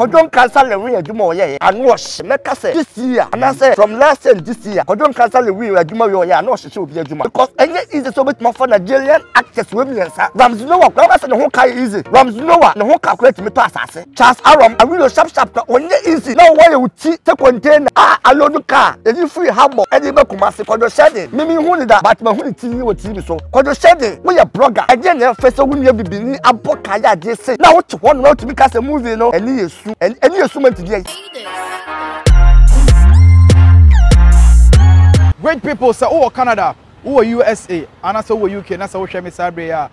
Kodon cancel the way adwuma ye and wash make say this year and I say from last year this year Kodon cancel the way adwuma ye and wash obi adwuma because any is so bit more for Nigerian actors we be answer Ramsey Noah kwa say no ho kai easy Ramsey Noah no ho calculate me to asase Charles Aram I will sharp onye easy now why you ti take container alodu car e free hambo e dey be Kumasi Kodon shedding me hu ni that but me hu ni ti wo ti bi so Kodon shedding we your blogger e dey na face we no bibini aboka ya dey say now what one no to make us a movie no any any assessment today. Great people say oh Canada, oh USA, and also oh UK, and also share me Sabria.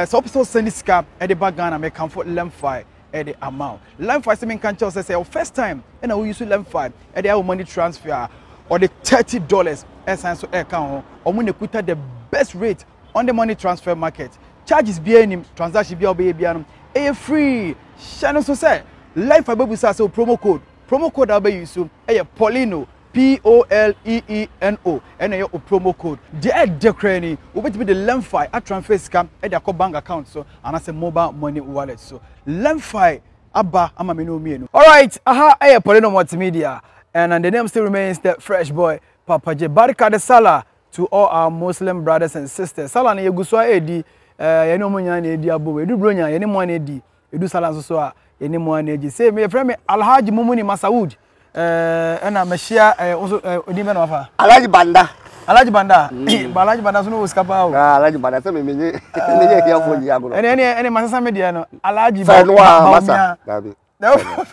So people send this scam at the back Ghana make comfort Lemfi at the amount. Lemfi say me can tell say first time and I will use Lemfi at the money transfer or the $30 essence account or when they put the best rate on the money transfer market. Charges be any transaction be free. Channel so say Life Ababu say promo code that be use Polino POLEENO and your promo code the cranny will be the Lemfi at transfer scam at their bank account so and as a mobile money wallet so Lemfi Abba Amamino Mieno. All right, Polino Multimedia and the name still remains the fresh boy Papa J. Barika de Salah to all our Muslim brothers and sisters. Salah ne yeguswa edi yeno munya ne edi abo edu bronya yene mo ne edi edu Salah so a yene mo ne edi say me friend me Alhaji Mumuni Masaud na me share odi me no fa Alhaji Banda Alhaji Banda so no skapa o Alhaji Banda say me here for you agoro ene masasa media no Alhaji Banda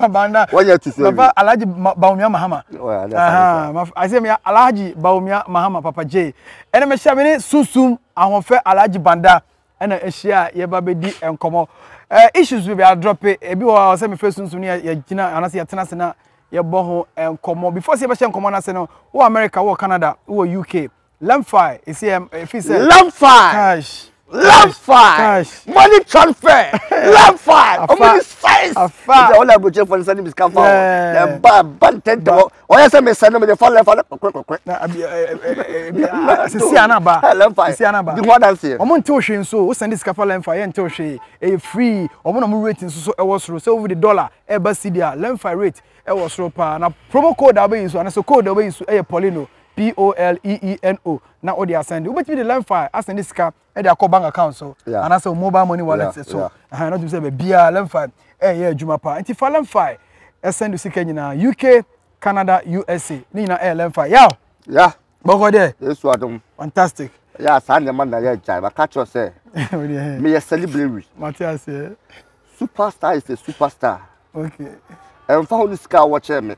Banda what you to say Papa Alhaji Baumia Mahama I say me Alhaji Baumia Mahama Papa J ene me share me susum ahonfe Alhaji Banda ena ehia ye ba bedi enkomo issues we be drop ebi wo say me face sunsun ne ye gina anase ye tena se na ye bo ho enkomo before say be share enkomo na se no wo America wo Canada wo UK Lemfi is if he say Lemfi cash money transfer Lemfi money size the all I check for the sending is come for the ban tent o ya say me send me the fall Lemfi na see anaba Lemfi see anaba the one dance o mo nte o hwe so o send this for Lemfi ye nte o hwe e free o mo na mo rating so e was so over the dollar e ba cedi Lemfi rate e was so pa na promo code abe use and so code abe use e Polino POLEENO na o dey send you bet me the Lemfi asend this scam e dey bank account so and as mobile money wallet so not to say be bia Lemfi yeah adwuma pa anti fa Lemfi e send you sika nyina UK Canada USA ni na Lemfi yeah boko there yes wadum fantastic yeah san the man na ya jai ba catch you say me ya celebrate Matthias superstar is a superstar okay and fa hon sika watch me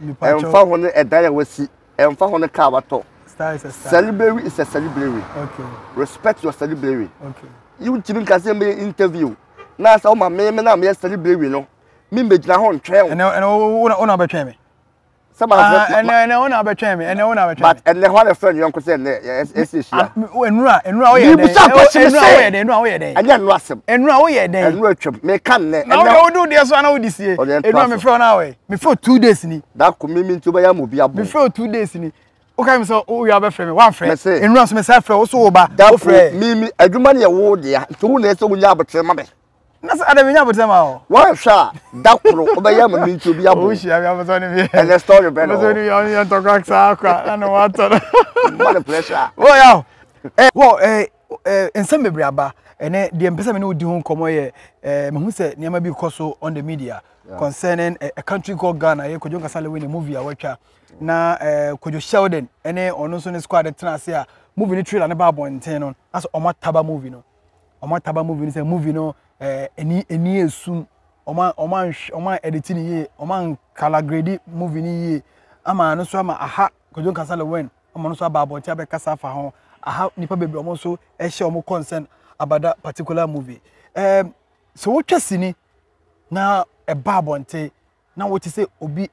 and fa hon e dai wasi and fa hon ka wato star is a star celebrity is a celebrity okay respect your celebrity okay you timi ka say me interview na sa o ma me na me celebrity no me megina ho ntwe and una betwe me sama and una betwe me and una betwe but and the one friend you say sia enura o ye den enura o ye den anya no asem enura o ye den enura twem me kan ne na o do dey so na o disie enura me friend na we me for 2 days ni that ko me nti ba ya mo bi abo me for 2 days ni okay me so o ya be friend me one friend enura so me say friend o so wo ba o friend me adwuma ne wo de ya to wo na so wo nya abotre ma be na sa adami nya abotre ma o wa sha that kro o ba ya mo nti obi abo o shi abi abotre ni bi and the story be no so ni you talk back sa kwa na what what pressure oh yeah wo ensem bebre aba ene de empesa me no di ho nkomo ye me hu se niam bi koso on the media concerning a country called Ghana ye Kojo Kasale win a movie awatwa na Kojo Sheldon ene ono so ne squad tena ase a movie ni trailer ne ba bonten no as omataba movie no say movie no eni esum oma editing ye oma color grade movie ni ye ama no so ama aha Kojo Kasale win ama no so ba bonten abekasa fa ho aha nipa bebre omo so e share omo concern about that particular movie so what sini na e ba bonten na what say obi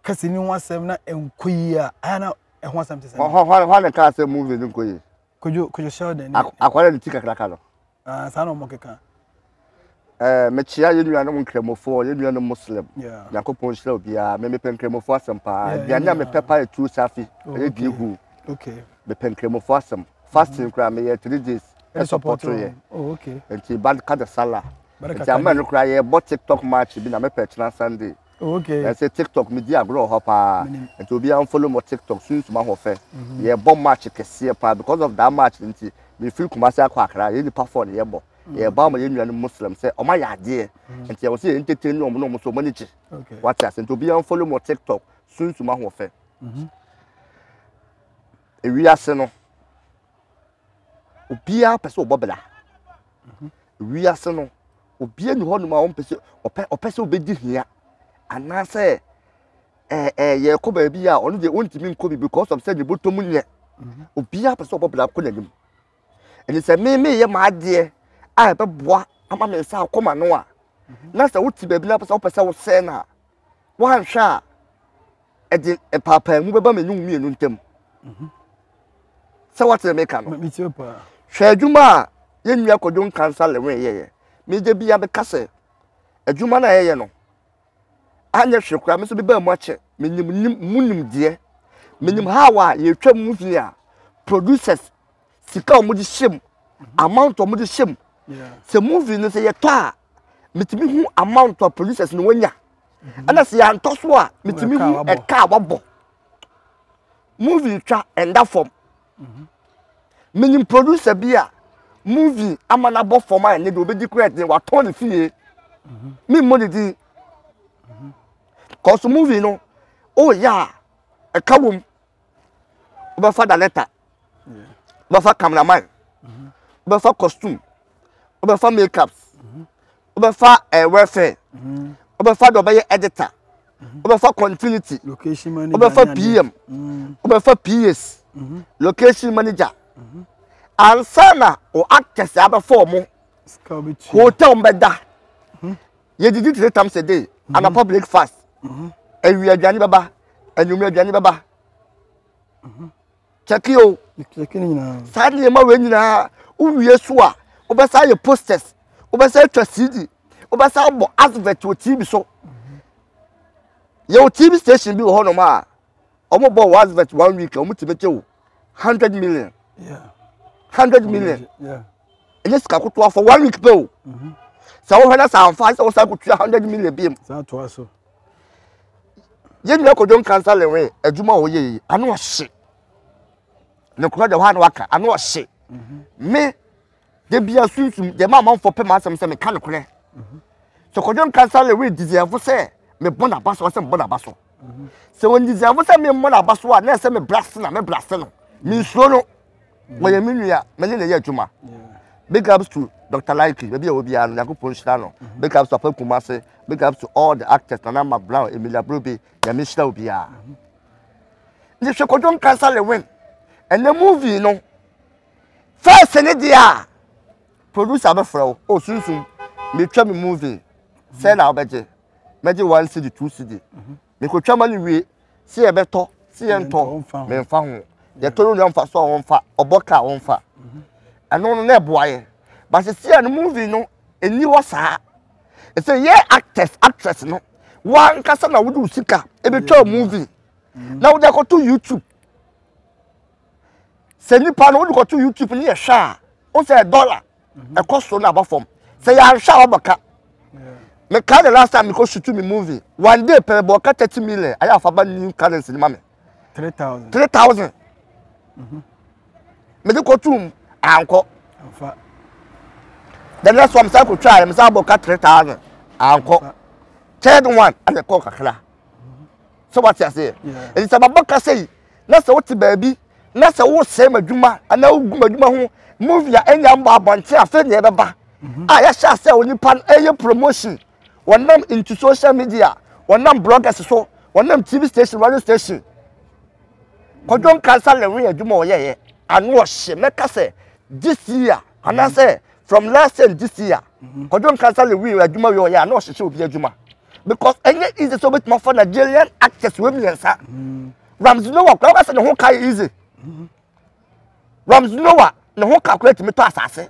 kasini wansem na enkoyi a ana e ho asem te say ho na ka say movie ni enkoyi Kojo Sheldon akwara ni tika kraka no sa no mo keka me chia ye nua no nkremofo ye nua no muslim yakopon shira obia me penkremofo asem pa bia na me pepa e tu safi e di hu okay me penkremofo asem fasting kra me ye 3 days e support ye oh okay enti bad ka de sala enti ama no kra ye bot TikTok match bi na me pe china Sunday Okay. I say TikTok me dia grow hopper. And to be follow my TikTok soon to my hofe. Yeah, bomb match kese pa because of that match nti me feel Kumasi akwa Accra, ye nipa for the yebo. Yeah, bomb ye nua Muslim say o ma ya ade. Nti I was say entertain no so money. Okay. What I say to be follow my TikTok soon to my hofe. E wi ase no. Obia pese obobela. Wi ase no. Obia ni ho no ma on pese opese obedi hia. Anase ye ko ba bi a onu de wontimi nko bi because of say the bottom nye obia pese obobla ko nanim eni se me ye ma ade a be boa ama me sa akoma no a na se wuti ba bi na pese wo se na wan hwa e de papa mu be ba menyu mienu ntem se what me ka no Me too pa. hwa adwuma ye nua kodon cancer lewe ye me de bia be kase adwuma na ye no anya hwekura me so be ba mu ache munim de menim hawa ye twa movie a producers sika o mudi shem amount o mudi shem se movie no se ye to a metimi hu amount of producers no wanya ana se ya ntoso a metimi hu e ka wabo movie twa enda form menim producer bia movie amana bo form a ne do be decrete wa ton fie me mo di cause movie no oh yeah a kawum oba fa director oba fa cameraman oba fa costume oba fa makeups oba fa welfare oba fa do be editor oba fa continuity Location manager. oba fa PM oba fa PS location manager ansana o actors aba form hotel mbeda ye did 3 times a day and a public fast ewi adwani baba enwumi adwani baba check yo sadly ma we nyina uwie so a obesa ye posters obesa twa CD obesa bo advert o TV so ye TV station bi ho no ma omo bo advert 1 week omo tibeke wo 100 million 100 million yes ka kuto for 1 week pe o so wo hana sa amfa so sa kuto 100 million bi sa to aso ye nua kodon cancer lewe adwuma wo ye anu ohye ne kura de ho anu aka anu ohye me de bia sunsun de ma manfo pe ma asem se me ka ne kure so kodon cancer lewe deserve se me bona baso se me bona baso se won deserve se me bona baso a na se me brass na me brass no mi so no wo ye minua me ne ye adwuma big ups to Dr. Likey, maybe I will be an Yakupon Shano. Big ups to Papa Kumase, big ups to all the actors, Nana Brown, Emilia Broby, Yamishla Ubia. The Shokodon Cancer win. And the movie, you know, first Senedia producer Buffalo, oh, soon, me try me movie, send our budget, maybe 1 CD, 2 CD. Me could try money, we see a better, see and talk, men found. They told them for so on fat, or Boca on fat. And on their boy. But you see a movie no a new wasa. It's a yeah actress no. One customer would do sika a better movie. Now they go to YouTube. Send you pan would go to YouTube near Sha. Also $1. A cost on about form. Say I'm Sha Baka. Me can the last time because shoot me movie. One day per boka 30 million. I have about new currency mommy. 3,000. 3,000. Me go to uncle. The next one I could try, I'm about 3,000. Uncle. Third one, and the coca. So what I say? It's about Boca say, that's a what baby, that's a what same a Juma, and now Juma movie any number bunch of never back. I shall say when you pan a promotion. One them into social media, one them bloggers so, one them TV station, radio station. Kodon cancel the way Juma, yeah, and wash, make us say this year, and I say. From last year this year, Kodon cancel the way Juma yo ya no should be Juma. Because any is so much more for Nigerian actors women sir. Ramsey Noah, I said the whole car easy. Ramsey Noah, the whole calculate me to assassin.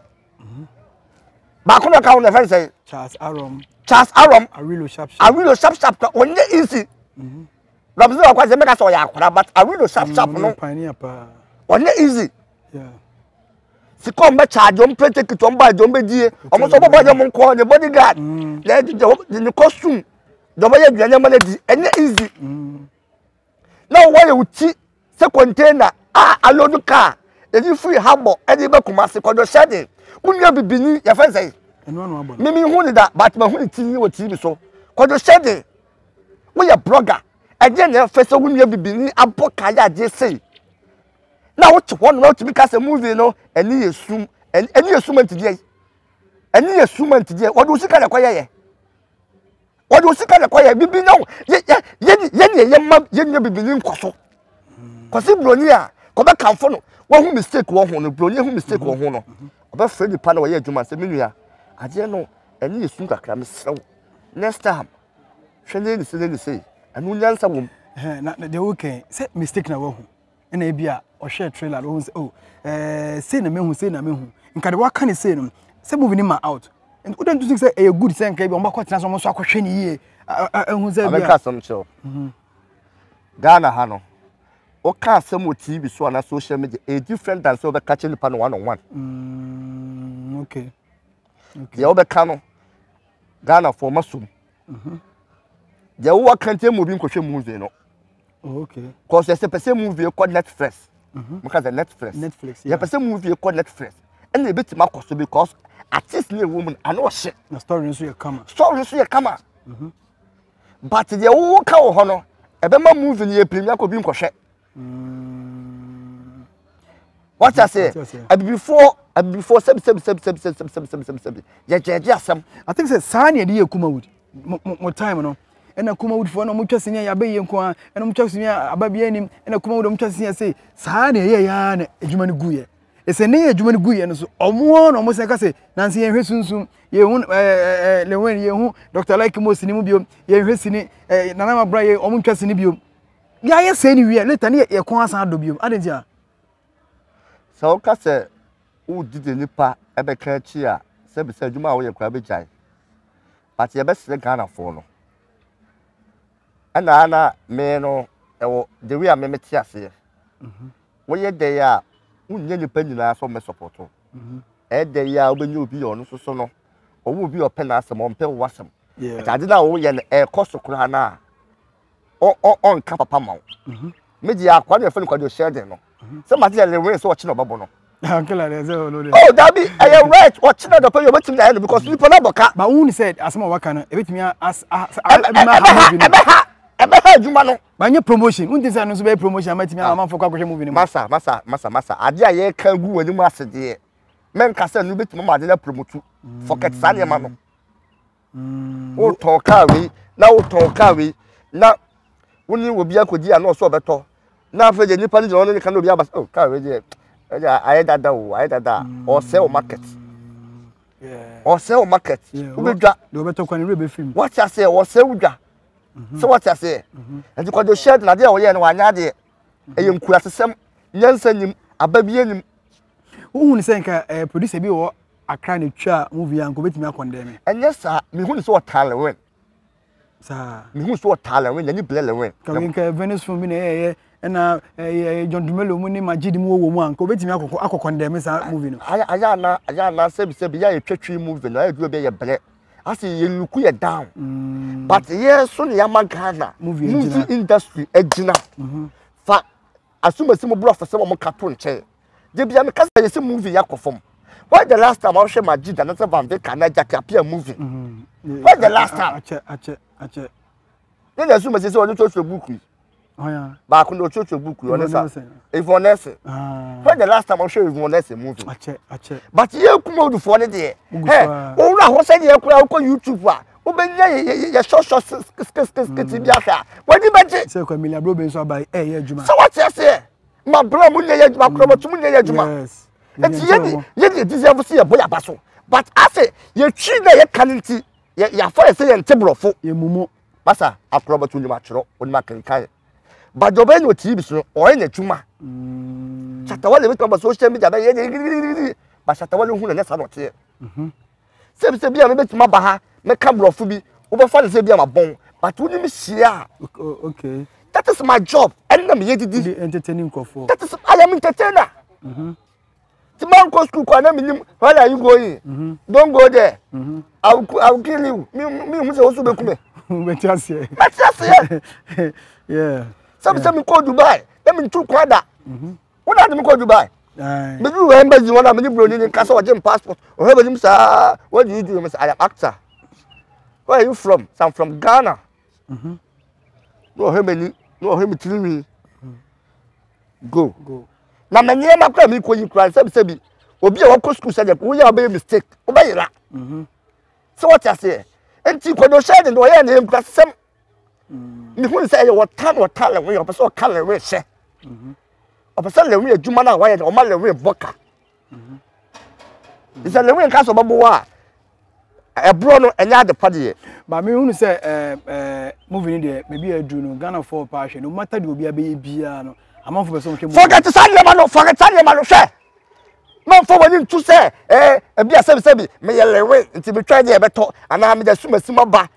But I can't the friend say Charles Aram, I really sharp, when you easy. Ramsey Noah quite make us all ya, but I really sharp no pioneer pa. When you easy. Yeah. Si come back charge, don't play take it on by don't be dear. Almost all about your call the bodyguard. The costume, do boye duanya ma na di enye easy na wo ye uti se container alodu car e free harbor e di be Kumasi kodo shedding unya bibini ya fa say eno anu abo mimi hu ni da but ma hu ni ti wo ti bi so kodo shedding wo ye blogger e je na fa so unya bibini abo kaya je say na wo ti won na ti bi ka se movie no eni yesum eni yesum ntide eni yesum ntide wo do sika na koye what was the quiet? Bibi no, ye bibini nkwaso. Kwasi bronia, ko be kanfo no. Wo hu mistake wo hu no, bronia hu mistake wo hu no. Oba fredi pa na wo ye adwuma se menua. Ade no, eni yesu kakra me sew. Next time, hwene ni se, anu nyansa wom. Na de okay, say mistake na wo hu. Na e bia o share trailer wo hu say oh, say na me hu. Nka de wa ka ni say no. Say movie ni ma out. And we don't think say a good thing can be on back so much question here. Who say I some chill. Ghana Hano. O can't some TV so on social media a different than so catching the pan 1-on-1. Okay. The other cano Ghana for Masum. The over can't moving question movie no. Okay. Because there's a person movie called Netflix. Because the Netflix. Yeah, person movie called Netflix. And a bit more cost because at least near woman I know shit. The story is your camera. But the old cow honor, a bema moving near Premier could be crochet. What I say? Before some. Yeah, some. I think it's Sanya dear Kumawood. More time, no. And a Kumawood for no much senior Abbey and Quan, and I'm just near Ababianim, and a Kumawood just near say, Sanya, yeah, Juman Guye. It's a near Juman Guye, and so almost like I say, Nancy and Hessun, ye won't, Lewen, ye Dr. Like most in Mubio, ye Hessini, Nana Bray, Omuncas in Ibium. Yeah, saying we are let any a quas out of you, added ya. So, Cassa, who did the nipper ever catch here, said Juma or your crabby jay. But your best Ghana follow. And Anna, Meno, the way I met here. Where they are. Unye penny na so me support. De ya when you be on so no. O will be your pen as some pe wasam. Yeah. I did now yen e cost kura na. On papa mount. Media kwa your friend kwa your share no. Some material the way so watching babo no. Uncle there's oh that be I am right watching the pay your wetin na because people na boka. But who said as ma waka no e betimi as Juma no. Manye promotion. Unti say no so be promotion amatimi amamfo kwa kwhwe movie no. Masa. Ade a ye kan gu wani mu asede. Men ka say no betimi ma de promote. Forget sane ma no. O ton ka we, na woni obi akodi a no so beto. Na afa je nipa ni je no kan obi abas. Oh ka we je. Aye dada. Or sell market. Yeah. Or sell market. Ubedwa. Do beto kwa ni rebe film. What I say or sell udwa. So what I say? And you could share na there or yen one yard. A young crassim, Yansen, a baby. Who say producer be or a kind of movie and go with me condemn. And yes, sir, me who saw talent win. Sir, me who saw talent win, and you play win. Coming Venice from me, and John Dumelo winning my GD one, go with me, I could condemn this movie. I said, be a tree moving, I do be a black. I see you look down. But yes, soon Yamagana movie industry, Edgina. Fa, as soon as some brought for some more cartoon chair. They be a cast a movie Yakofom. Why the last time I share my G and another Van Vick and I jack appear movie? Why the last time? I check. Then as soon as it's all the church book. Oh, yeah. Back on the church book, you understand? If one essay. Why the last time I show you one essay movie? I check. But you come out for the day. Hey, all I was saying, you could YouTube. Open your short skits. What do you mention? So, Camilla Robins are by a Juma. So, what you say? My brother, my brother, yes. You deserve to see a boy abaso. But I say, you cheat your canity. Your father say, and table for you, Mumu. Massa, I've probably too much on my can. But the Ben with TV or any Juma. Chatawali with social media, but Chatawali who is not here. Say, be a bit mabaha, make camera for me, over father say, be a bone, but wouldn't me see. Okay. That is my job. And I'm here to do entertaining for. That is, I am entertainer. The man goes to Kwanam, where are you going? Don't go there. I'll kill you. Me, also be. Metiasie. Yeah. Some call Dubai. Let me too quada. What are them call Dubai? But you remember one of the Brunei Castle Gem passport or have him, sir. What do you do, Miss actor? Where are you from? I'm from Ghana. No, him tell me. Go. Now, my name, I can't make when you cry. Sabi, Obi, our school said that we are a mistake. Obey that. So what I say? And you could not share the way I name class some. You wouldn't say what talent we are so color we say. Of a sudden, we are Jumana Wyatt or Malay Boca. It's a Lewin Castle Baboa. A Bruno and other party. But me only say, moving in there, maybe a Juno, Ghana for passion, no matter you be a baby. I'm off for some. Forget to sign your man, forget to sign your man, share. Not for when you to say, a beer 7 may I until we try the better, and I'm the Summa bar.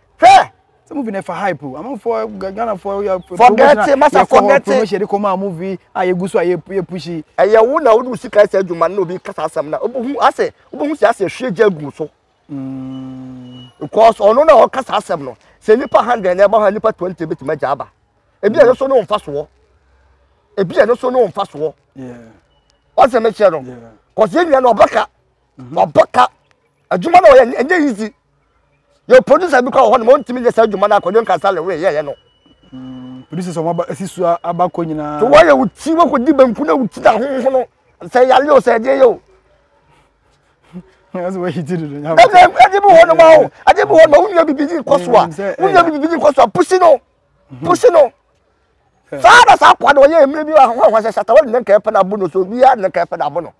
Some moving for hype. I'm for Ghana for your forget it, must forget it. The Coma movie, I go so I pushy. I won't know who sick I said you man no be Casasam now. Who I say, who says a shade so. Of course, or no, Casasam no. Say Nipper 100 never had Nipper 20 bit my jabba. A beer also known fast war. A beer also known fast war. Yeah. What's the matter? Because you are no backup. Or backup. A Jumano and easy. Your producer because 1 month to me the Jumana couldn't cancel away. Yeah, no. Producer Abaconina. So why would see what would Dibam Kuna and say, Yalo said, yo. That's what he did. I didn't want to be busy. Coswa. We have been busy. Coswa. Pushino. Father's up one way. Maybe I was a Saturday and Capanabuno. So we are the Capanabono.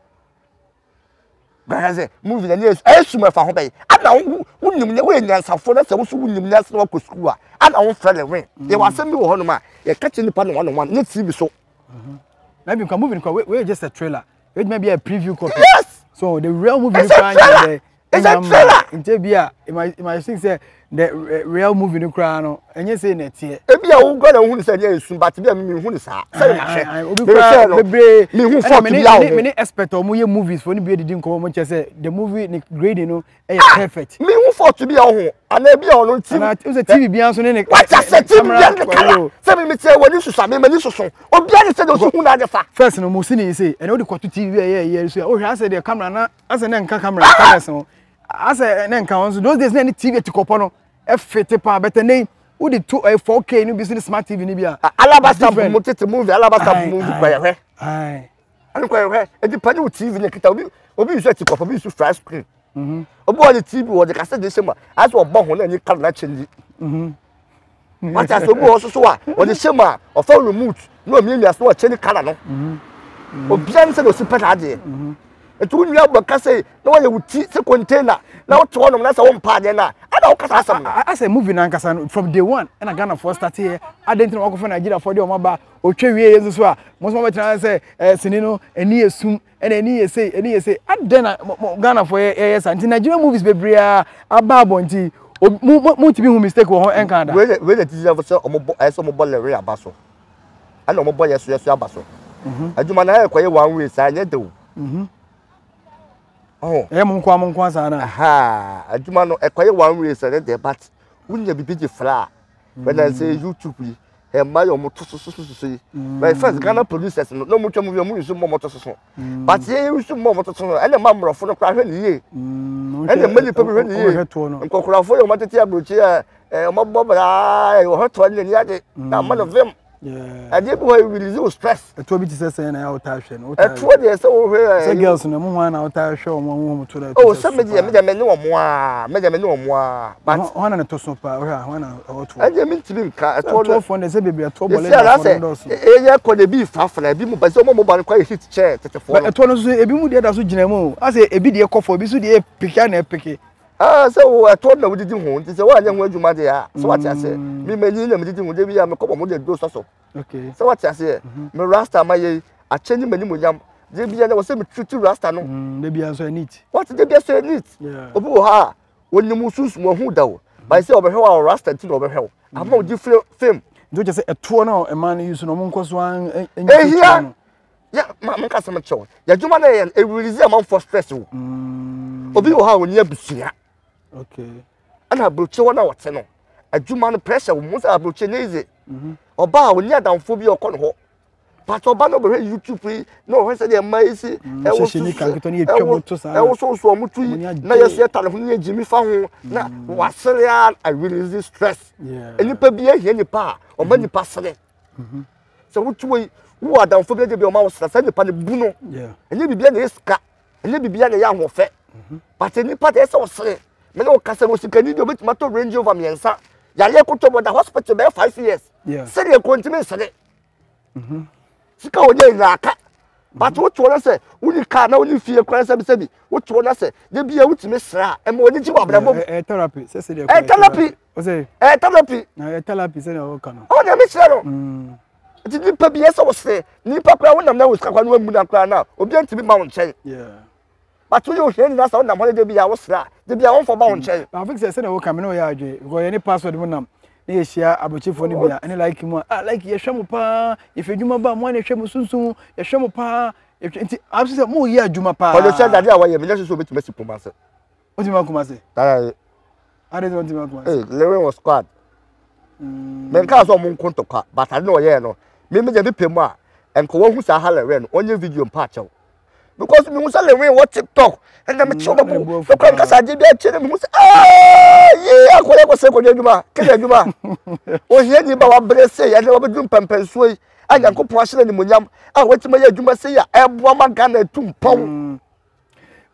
But moving the news, I assume for home. I know who knew the way and some for us who knew that's not school. And I won't friend away. They were sending me home. You're catching the pan 1 Let's see so. Maybe you can move in. We're just a trailer. It may be a preview copy. Yes! So the real movie is a trailer. In Jabia, in my thing say the real movie in Ukraine, and you say net here. If you are going to say yes, but to be who is many expect or movies for anybody didn't come much as the movie grading no perfect. Me who fought to be on home, and maybe on TV. It was a TV beyond so any. What's a TV? 7 minutes when you saw me, Maniso, or Bianca said, who are the fact. First, no Musini say, and all the TV, yeah, oh, I said the camera, as an anchor camera, as an anchor, those days, any TV to Copono. F50 better name. Who did 4K new business smart TV Nibia? Alabasta promoted to move Alabasta movie by a aye. I'm quite a dependent TV in the Kitabi. Obi is to copy to flash screen. About the TV or the cassette December. As well, Bon and you can't change it. But as the also saw or the summer or phone removed. No, maybe as well, change color. Or Bianca was super idea. And to me, I say, no one would teach the container. Now, to one of us, own partner. I say, moving on from day one, and I got first start here. I didn't know for Nigeria for the Omaba or 3 years as well. Most of my time, I say, Senino, and he assume, and then he say, and then Ghana for years until Nigerian movies be bria, a babonti, or more to be mistake or Canada. Where the teacher was so mobile basso. I know mobile as basso. I do my quite 1 week, I do. Oh, I'm Quasana. Ha, I do not acquire 1 week, but wouldn't you be busy flat? When I say YouTube, my motor, my first Ghana producers, no much of your movies, more motor. But here you should more motor, and a member of a crowd here. And the many people in here, and Cocra for your Matatia Brucia, Bob, I or her 20 years, now one of them. Yeah, I did boy will stress. A 2 bits and out action. At 20 years old, girls in the moon out show one to the. Oh, somebody made a menu more, but one and a toss of power, 1 or 2. I didn't mean to be a total for the Zebby, a trouble. I could be far from a beam, but some mobile quite hit chair. A total a beam with the other General. I say a video call for Bisu, Picana Picky. Ah, so I told them we didn't want. It's a one young word you might have. So what I say, me may need them didn't want to be a couple of those also. Okay. So what I say, my Rasta, my I changed many more young. There was some true Rasta. No, maybe I so neat. What did they say neat? Yeah. Oh, when you move more who down. By say over here, our Rasta to over here. I'm not different film. Don't just say a tour now, a man using a monk was one. Yeah, my customer show. Yeah, you man, a release amount for stress. Obi how when you be. Okay. And I brought you 1 hour 10. adwuma no pressure wo musa abroche neze oba oni adamfo bi okọ no ho but oba no be YouTube no ho se de mai si e wo so mutu na yesi eta no ho jimi fa ho na wasere I release stress enipa bi ehia nipa o ma nipa sere so wutu wo adamfo bi de bi o ma wo sere nipa ne bu no eni bibia na eska eni bibia na ya hofe but nipa de se wo sere me no kasa wo sikani de obetima to Range Rover miensa ya le ko to the hospital be 5 years se de continue sere sika onye na aka but wo to na se woni ka na woni fie kwan se bi wo to na se de bia wutime sra e ma woni ji wa brabo therapy se se de therapy o se therapy na therapy se na wo ka no o na me sra no ti nipa bi ese wo se nipa kwa wonam na wo sika kwa no mu na kwa na obi antimi ma wo nchen but you hear na sa wonam holiday bi ya wo sra de bia won for ma wo nchen I think se na wo ka me no ya adwe go ye ni password mu nam na ye share abochefo ni bia ene like mu like ye hwemu pa if edwuma ba mo na hwemu sunsun ye hwemu pa nti abse se mo ye adwuma pa o se dade awaye me just so betima si poma se o ti ma kuma se dai ade do ti ma kuma se lewe was squad men ka so mo nkonto kwa but ade no ye no me je bi pemu a enko wo hu sa ha lewe no onye video mpa chew because me hu sa lewe what TikTok and me chew ba ko ko ka sa je bi a chere me hu sa ye akole ko se ko adwuma ke adwuma o hie ni ba wa brese ya ne wa bedum pampansuo yi anyankopon ahye ni munyam a watima ye adwuma se ya eboa magana tumpon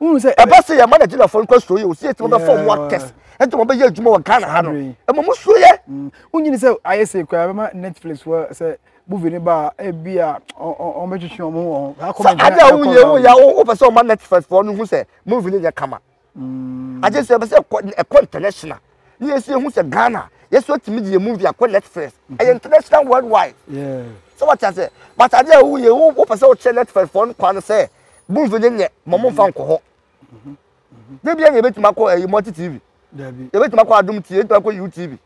unu se eba se ya manage na phone ko so ye o se ti ba form what test ento mo be ye adwuma wa Ghana ha no e mo so ye unyini se ayese kwa ba Netflix wa se movie ni ba e bia on betwetwe o mo ha comment ada wo ya wo pese o ma Netflix for no hu se movie ni ya kama aje se be se international ni esi hu se Ghana yes what me the movie akọ Netflix international worldwide so what I say but ade wo ye wo pese o che Netflix for no kwa say movie ni nye mo fa nko ho de bia ye betima akọ multi TV dabi ye betima akọ Adum TV ye betima akọ YouTube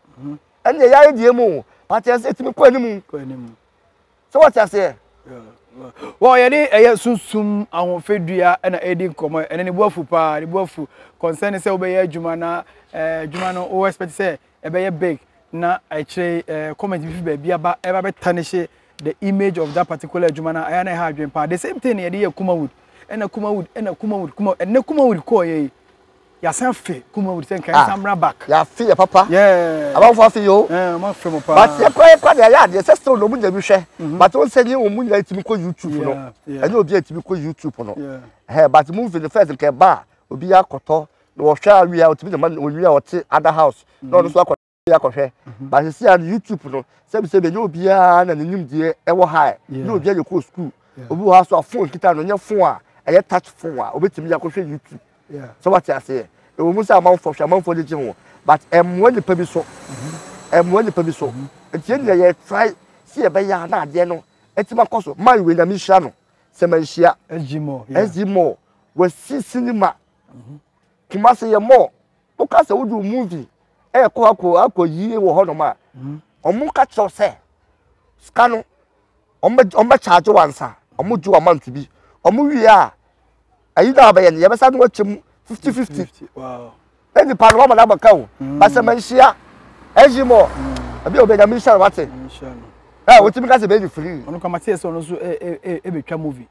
ene ya ye die mu but I say timi ko animu so what I say well ye dey sunsum awon fedua na edi nkomo ene ne boafu pa ne boafu concern say obey adwuma na adwuma no o expect say e be big na I kire comment bi ba bia ba e ba tarnish the image of that particular adwuma na aya na ha adwen pa the same thing ye dey Kumawood ena Kumawood ko ye ya san fe Kumawood sen kan samra back ya fe ya papa about for fe yo ma fe mo pa but ye kwa de ya de se still no mu nya bi hwe but won say ye o mu nya itimi ko YouTube no ene obi atimi ko YouTube no but move the first nke ba obi akoto no wo hwa wi a otimi de man owi a ote other house no so akoto ya kohwe but see on YouTube no se be obi a na nenim die e wo high no obi a ye ko school obi wo so phone kita no nya phone a eye touch phone a obetimi ya kohwe YouTube so what I say e wo musa amount for de ho but emwo ni pa bi so enti ne ye try see e be ya na ade no etima koso man we na mi hia no se man hia SG we see cinema kuma se ye more o ka se wo do movie e ko akọ yie wo ho no ma omu ka cho se ska no omba charge wansa omu ju amount bi omu wi a ayi da ba ye be sa no chem 50-50 wow eni pa no ma na baka o ba se man hia ejimo abi obenya mi hia wate wotimi ka se be free onu ka mate se onu so e betwa movie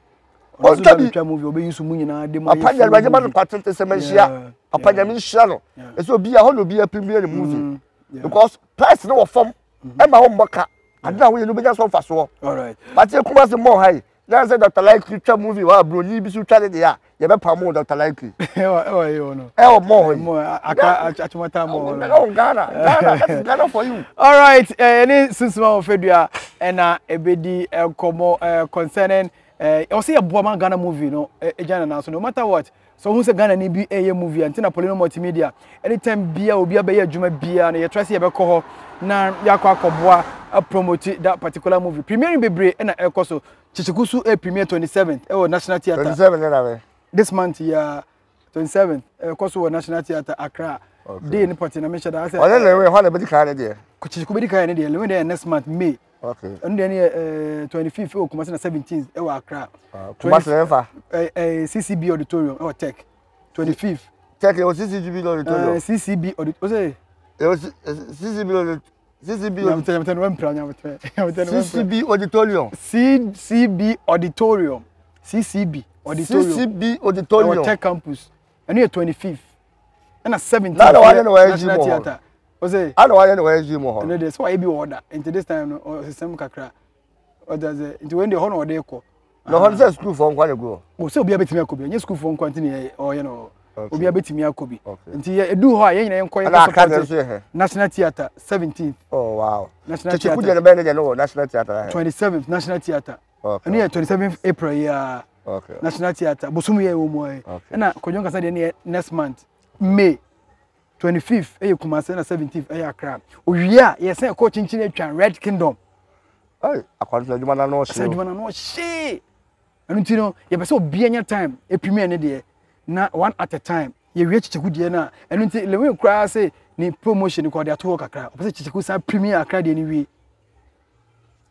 o betwa movie obe yusu mu nyina de mo apanya ba je ma no patente se man hia apanya mi hia no e so bi a ho no bi a premier movie because price no form e ma ho mboka adina wo ye no benya so fa so all right but e kuma se more high na say Dr. Likely twa movie wa bro ni bi su twa de ya ye be pa mo Dr. Likely more aka achimota more Ghana for you all right any sinsuma ofedua na ebedi komo concerning o say Boama Ghana movie no ejana na so no matter what so who say Ghana ni bi movie antina Polino multimedia anytime bia obi abeya adwuma bia na ye try say ye be ko ho na yakwa akoboa promote that particular movie premiering bebre na ekoso Chichikusu premiere 27th National Theatre 27th this month yeah 27th ekoso National Theatre Accra day ni party na me shada say ole lewe ho na be dika ne de Chichiku be dika ne de lewe dey next month May okay and then 25th Kumasi na 17th Accra Kumasi na CCB auditorium Tech 25th Tech CCB auditorium CCB auditorium CCB Auditorium. CCB Auditorium. CCB Auditorium. Tech Campus. And here 25th. And a 17th. National Theatre. I don't want to use more. And that's why I be order. Into this time, or some kakra. Or does it? Into when the honor or they call. No one says school for one ago. Oh, so be a bit me a copy. Yes, school for continue or you know. Will be a bit me a copy. Until you do how you inquire. National Theatre 17th. Oh wow. National Theatre. National Theatre. 27th National Theatre. And here 27th April. Yeah. Okay. National Theatre. Bosumi Umoy. And I could you say next month May 25th. You come and 17th. I crap. Oh yeah. Yes, I coaching Chinese Red Kingdom. Hey, I can't say you wanna know. Say you wanna know. She. And you know, you so be any time. A premiere any day. Na one at a time. You reach Chikudia na. And until the way cry say ni promotion because they are to work a opposite Chikusa premiere cry anyway.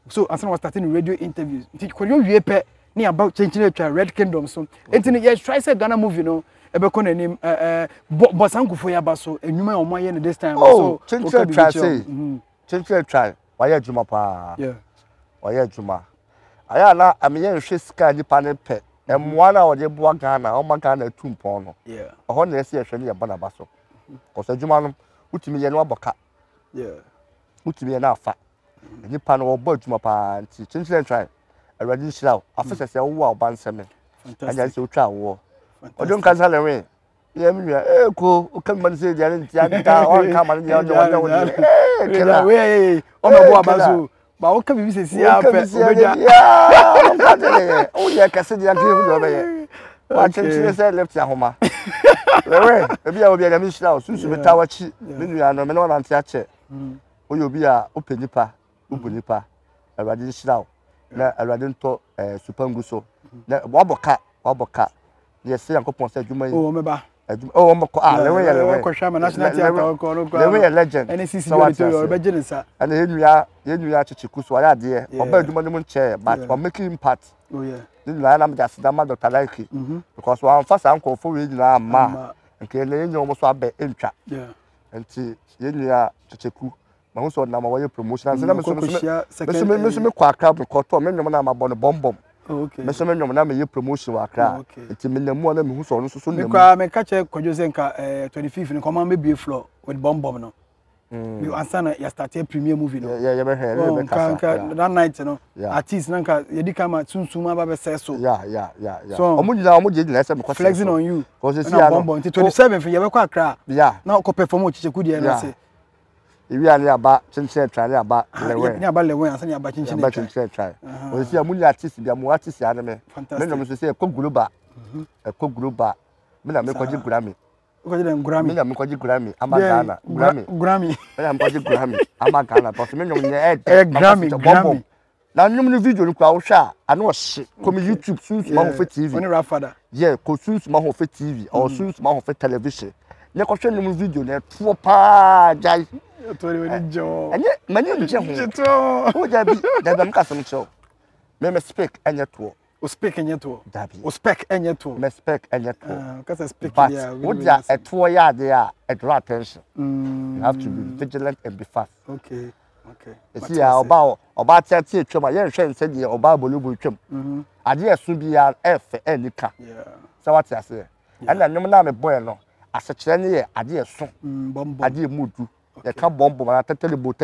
So as I was starting radio interviews, could you pay ni about changing the Red Kingdom so. Anthony, yes, try say Ghana movie no. Ebe ko na name Bosanku for ya baso enuma o moye this time. Oh, so try say. Try. Why Juma pa? Yeah. Why Juma? Aya na amiye hwe sika ni pa ne pe. Emwana o de boa Ghana, o Ghana tumpon no. Yeah. Ho na ese hwe ne ye bana baso. Ko se Juma no utimi ye no aboka. Yeah. Utimi ye na afa. Ni pa no obo Juma pa nti chinchile try. Already shiraw. Afese se wo a obanseme. Anya se otwa wo. Odon kan sale we. Ye mi ko o kan man se dia nti anta on kan man dia on kila we o me bo abazo. Ba o ka bibi se si ape obeja ya o ye ka se dia nti hu obeje wa chinchile se left ya homa we ebi a obi ya mi shiraw susu beta wachi menu ya no me no na nti ache o ye obi a o penipa o bonipa already shiraw na already nto supangu so na waboka yes yankopon say adwuma yi oh meba oh mko lewe ko hwa national theatre ko no lewe legend NCC Auditorium be jinsa and yenua chichiku so ya de oba adwuma ni mu nche but we making impact oh yeah ni na na mja sidama Dr. Laiki because one fast anko for we na ma nke le yenyo mo so abe entwa yeah enti yenua chichiku ma hu so na ma we promotion and so me kwa crowd ko to me nyom na ma bon bombom. Okay. Me so me nyom na me promotion wa kra. Enti me namu na me hu so no so me kwa me ka che Kojo Zenka 25th ni come be floor with bomb no. You answer ya start a premiere movie no. Yeah, be here be ka. That night no. Artist nanka ye di kama sunsuma ba be say so. Yeah. So omo je na say me flexing on you. Cause see ya bomb 27th ye be kwa kra. Yeah. Na ko perform Chicheku die na say. Iwi ani aba chinchile try aba lewe. Ni aba lewe ansa ni aba chinchile try. O si amuni artist bi amu artist ya na me. Me no so say ko global. Ko global. Me na me ko ji Grammy. Ko ji Grammy. Me na me ko ji Grammy ama Ghana. Grammy. Me na me ko ji Grammy ama Ghana. But me no nye Grammy. Na nyum ni video ni kwa wo hwa ana wo hye ko me YouTube Suns ma ho fe TV. Oni Rafada. Yeah, ko Suns ma ho fe TV or Suns ma ho fe television. Ne ko hwe ni video na to pa jai. And yet, many of them, who there be them custom show. Me speak and yet to speak and yet to Dabby. O spec and yet to me speak and yet to because I speak. But would ya at 4 yard there at draw attention. You have to be vigilant and be fast. Okay. See about 30 chuma, yen shen said ye about bolubu chum. I dear soon be an F any car. Yeah. So what I say? And I know now me boy no. As a chenny, I dear soon. I dear mood. Ya ka bombo na tetelibo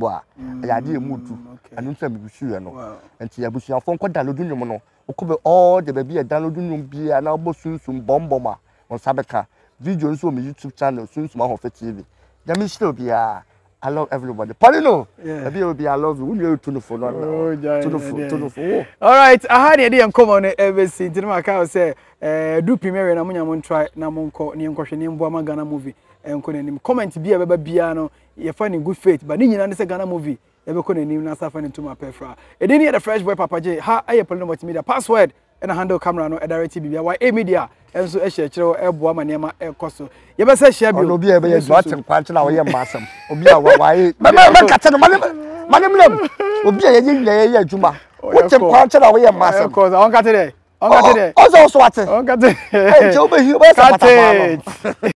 a ya de emudu anu nsa bibusu ye no enti ya busu afon ko download nyum no okobe all the baby ya download nyum bia na obo sunsum bombo ma on sabeka video nso on my YouTube channel sunsum ahofe TV ya me still bia I love everybody Paulino baby I love you we you to for no to all right I had the idea come on everything did my car say do premiere na munya mon try na monko ni nkohwe ni mbo ama Ghana movie enkonenim comment bia beba bia no ye find in good faith but ni nyina ne say Ghana movie e be konenim na safa ne tuma pefra e dey near the fresh boy papa J ha aye Paulino multimedia password and handle camera no e direct bia why media enso e share kire e boa ma nema e koso ye be say share bi obi e be ye do atem kwanche na wo ye masam obi a why me kata no manem obi a ye adwuma wo tem kwanche na wo ye masam cause on kate dey also what on kate hey jobe hi o be sa pata